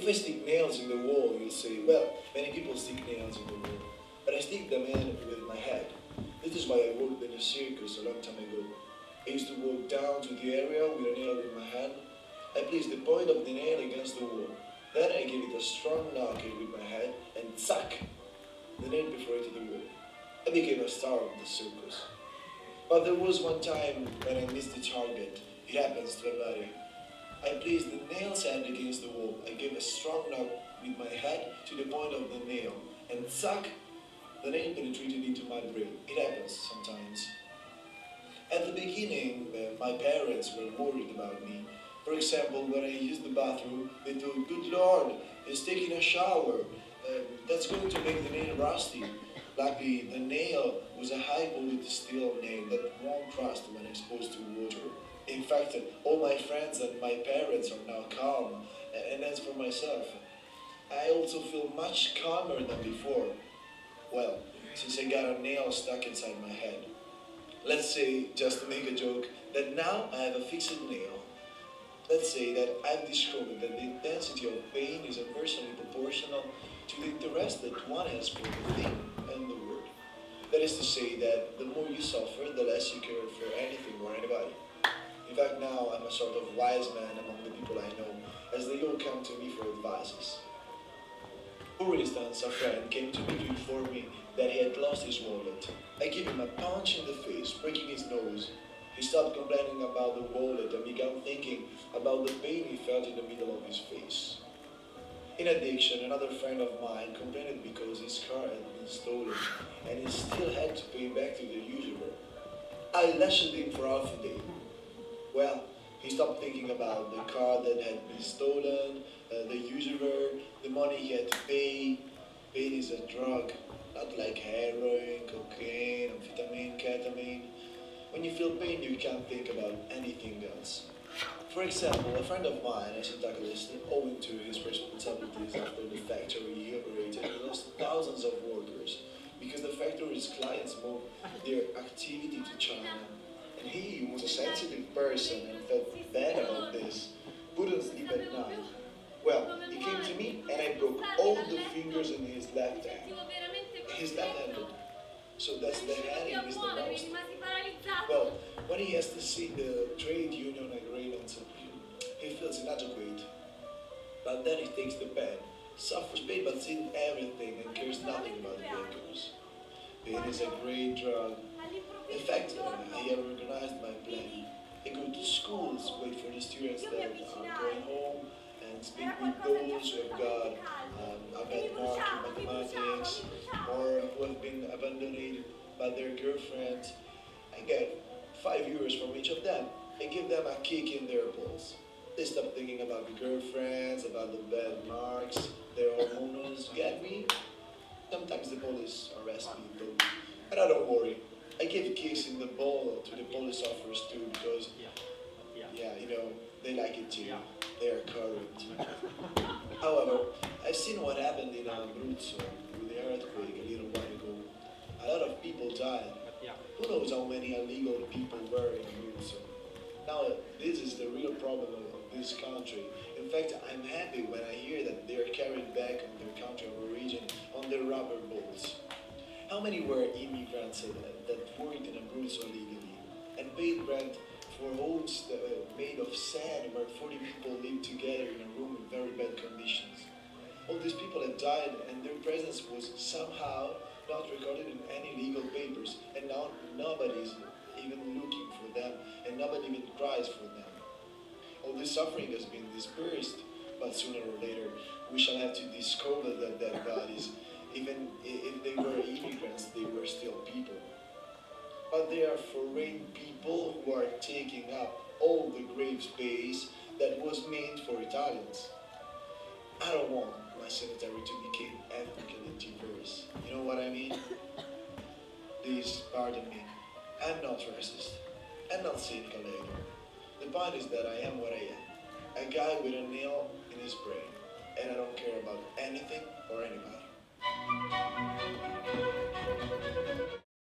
If I stick nails in the wall, you'll say, well, many people stick nails in the wall, but I stick them in with my head. This is why I worked in a circus a long time ago. I used to walk down to the area with a nail in my hand. I placed the point of the nail against the wall. Then I gave it a strong knock with my head and zack! The nail perforated the wall. I became a star of the circus. But there was one time when I missed the target. It happens to everybody. I placed the nail's end against the wall. I gave a strong knock with my head to the point of the nail. And zack! The nail penetrated into my brain. It happens sometimes. At the beginning, my parents were worried about me. For example, when I used the bathroom, they thought, good Lord, he's taking a shower. That's going to make the nail rusty. Luckily, the nail was a high-quality steel nail that won't rust when exposed to water. In fact, all my friends and my parents are now calm. And as for myself, I also feel much calmer than before. Well, since I got a nail stuck inside my head. Let's say, just to make a joke, that now I have a fixed nail. Let's say that I've discovered that the intensity of pain is inversely proportional to the interest that one has for the thing and the word. That is to say that the more you suffer, the less you care for anything or anybody. In fact, now I'm a sort of wise man among the people I know, as they all come to me for advices. For instance, a friend came to me to inform me that he had lost his wallet. I gave him a punch in the face, breaking his nose. He stopped complaining about the wallet and began thinking about the pain he felt in the middle of his face. In addition, another friend of mine complained because his car had been stolen and he still had to pay back to the usurer. I lashed him for half a day. Well, he stopped thinking about the car that had been stolen, the usurer, the money he had to pay. Pain is a drug, not like heroin, cocaine, amphetamine, ketamine. When you feel pain, you can't think about anything else. For example, a friend of mine, a syndicalist, owing to his responsibilities after the factory he operated, lost thousands of workers because the factory's clients moved their activity to China. And he was a sensitive person and felt bad about this, couldn't sleep at night. Well, he came to me and I broke all the fingers in his left hand. He's left-handed, so that's the hand he missed the most. Well, when he has to see the trade union agreements, he feels inadequate. But then he takes the pen, suffers pain but sees everything and cares nothing about the workers. Pain is a great drug. In fact, I have organized my plan. I go to schools, wait for the students that are going home, and speak with those who have got a bad mark in mathematics, or who have been abandoned by their girlfriends. I get 5 euros from each of them. I give them a kick in their balls. They stop thinking about the girlfriends, about the bad marks, their hormones. Get me? Sometimes the police arrest me though. And I don't worry. I give kicks in the ball to the police officers too because, yeah, you know, they like it too. They are current. However, I've seen what happened in Abruzzo with the earthquake a little while ago. A lot of people died. Who knows how many illegal people were in Abruzzo? Now, this is the real problem of this country. In fact, I'm happy when I hear that they are carried back on their country of origin on their rubber boats. How many were immigrants that worked in Abruzzo legally and paid rent for homes made of sand where 40 people lived together in a room in very bad conditions? All these people have died and their presence was somehow not recorded in any legal papers, and now nobody is even looking for them and nobody even cries for them. All this suffering has been dispersed, but sooner or later we shall have to discover that dead bodies. Even if they were immigrants, they were still people. But they are foreign people who are taking up all the grave space that was meant for Italians. I don't want my cemetery to become ethnically diverse. You know what I mean? Please pardon me. I'm not racist. I'm not cynical either. The point is that I am what I am. A guy with a nail